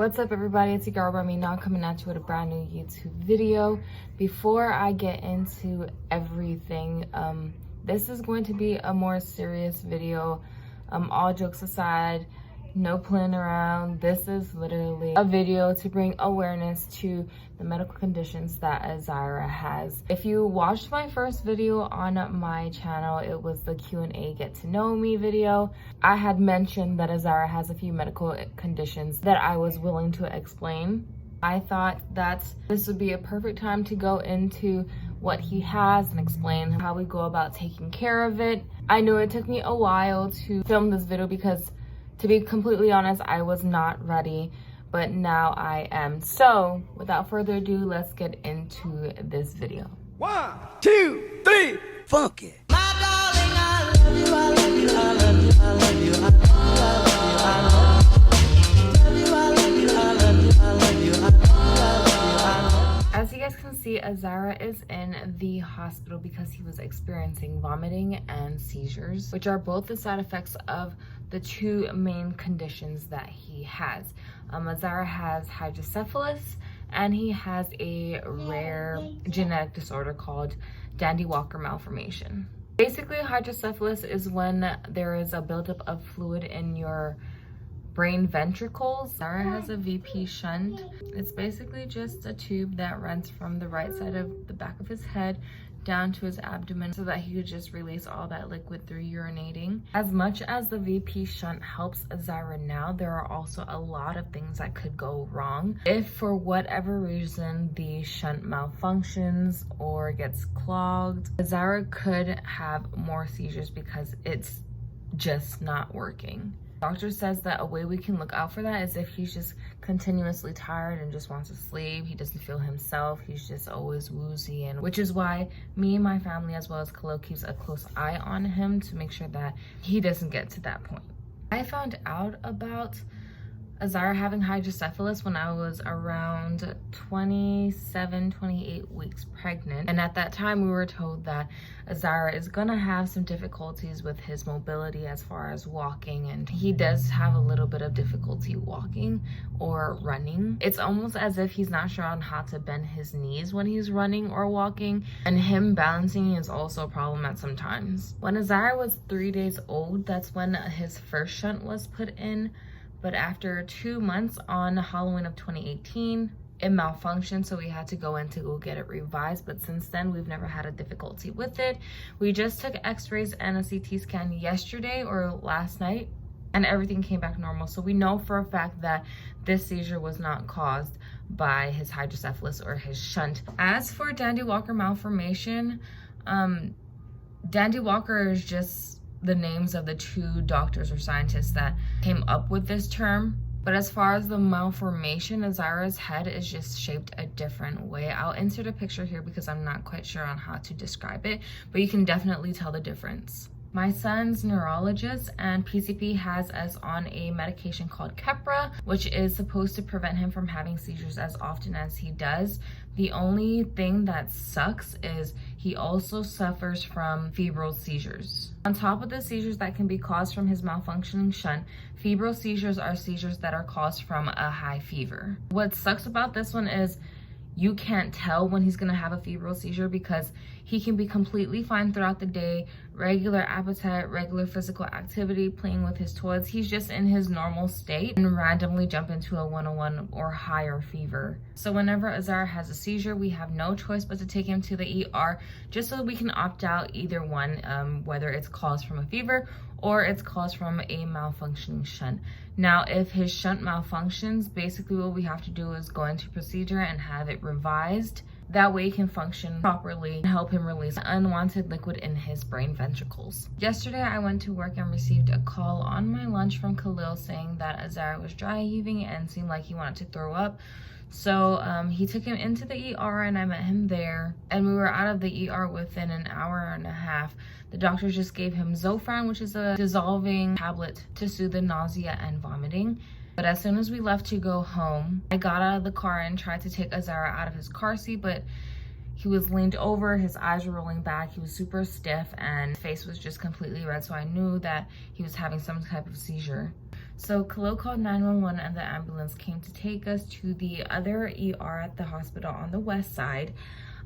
What's up everybody, it's your girl Remy now coming at you with a brand new YouTube video. Before I get into everything, this is going to be a more serious video. All jokes aside, no playing around. This is literally a video to bring awareness to the medical conditions that Aziras has. If you watched my first video on my channel, it was the Q&A get to know me video. I had mentioned that Aziras has a few medical conditions that I was willing to explain. I thought that this would be a perfect time to go into what he has and explain how we go about taking care of it. I know it took me a while to film this video because, to be completely honest, I was not ready, but now I am. So without further ado, let's get into this video. 1, 2, 3, funk it. My darling, I love you, I love you, I love you, I love you, I love you, I love you, As you guys can see, Aziras is in the hospital because he was experiencing vomiting and seizures, which are both the side effects of the two main conditions that he has. Aziras has hydrocephalus and he has a rare genetic disorder called Dandy-Walker malformation. Basically, hydrocephalus is when there is a buildup of fluid in your brain ventricles. Aziras has a VP shunt. It's basically just a tube that runs from the right side of the back of his head down to his abdomen so that he could just release all that liquid through urinating. As much as the VP shunt helps Aziras now, there are also a lot of things that could go wrong. If for whatever reason the shunt malfunctions or gets clogged, Aziras could have more seizures because it's just not working. Doctor says that a way we can look out for that is if he's just continuously tired and just wants to sleep, he doesn't feel himself, he's just always woozy, and which is why me and my family as well as Khalil keeps a close eye on him to make sure that he doesn't get to that point. I found out about Aziras having hydrocephalus when I was around 28 weeks pregnant, and at that time we were told that Aziras is gonna have some difficulties with his mobility as far as walking, and he does have a little bit of difficulty walking or running. It's almost as if he's not sure on how to bend his knees when he's running or walking, and him balancing is also a problem at some times. When Aziras was 3 days old, that's when his first shunt was put in. But after 2 months on Halloween of 2018, it malfunctioned, so we had to go in to go get it revised. But since then, we've never had a difficulty with it. We just took x-rays and a CT scan yesterday or last night, and everything came back normal. So we know for a fact that this seizure was not caused by his hydrocephalus or his shunt. As for Dandy-Walker malformation, Dandy-Walker is just the names of the two doctors or scientists that came up with this term. But as far as the malformation, Aziras' head is just shaped a different way. I'll insert a picture here because I'm not quite sure on how to describe it, but you can definitely tell the difference. My son's neurologist and PCP has us on a medication called Keppra, which is supposed to prevent him from having seizures as often as he does. The only thing that sucks is he also suffers from febrile seizures. On top of the seizures that can be caused from his malfunctioning shunt, febrile seizures are seizures that are caused from a high fever. What sucks about this one is you can't tell when he's gonna have a febrile seizure because he can be completely fine throughout the day, regular appetite, regular physical activity, playing with his toys. He's just in his normal state and randomly jump into a 101 or higher fever. So whenever Aziras has a seizure, we have no choice but to take him to the ER just so we can opt out either one, whether it's caused from a fever or it's caused from a malfunctioning shunt. Now, if his shunt malfunctions, basically what we have to do is go into procedure and have it revised. That way he can function properly and help him release unwanted liquid in his brain ventricles. Yesterday, I went to work and received a call on my lunch from Khalil saying that Aziras was dry heaving and seemed like he wanted to throw up. So he took him into the ER and I met him there, and we were out of the ER within an hour and a half. The doctor just gave him Zofran, which is a dissolving tablet to soothe the nausea and vomiting. But as soon as we left to go home, I got out of the car and tried to take Aziras out of his car seat, but He was leaned over, his eyes were rolling back, he was super stiff, and his face was just completely red, so I knew that he was having some type of seizure. So Khalil called 911 and the ambulance came to take us to the other ER at the hospital on the west side.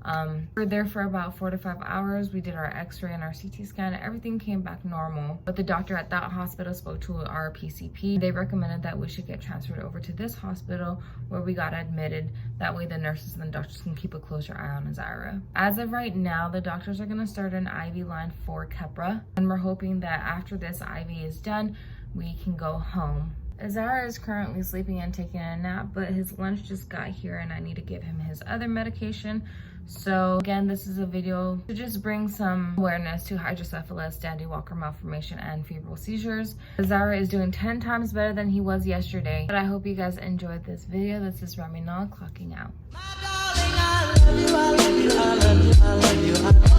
We were there for about 4 to 5 hours. We did our x-ray and our CT scan. Everything came back normal. But the doctor at that hospital spoke to our PCP. They recommended that we should get transferred over to this hospital where we got admitted. That way the nurses and the doctors can keep a closer eye on Azira. As of right now, the doctors are going to start an IV line for Kepra. And we're hoping that after this IV is done, we can go home. Azira is currently sleeping and taking a nap, but his lunch just got here and I need to give him his other medication. So again, this is a video to just bring some awareness to hydrocephalus, Dandy Walker malformation, and febrile seizures. Azira is doing 10 times better than he was yesterday. But I hope you guys enjoyed this video. This is Raminal clocking out. My darling, I love you, I love you, I love you, I love you, I love you.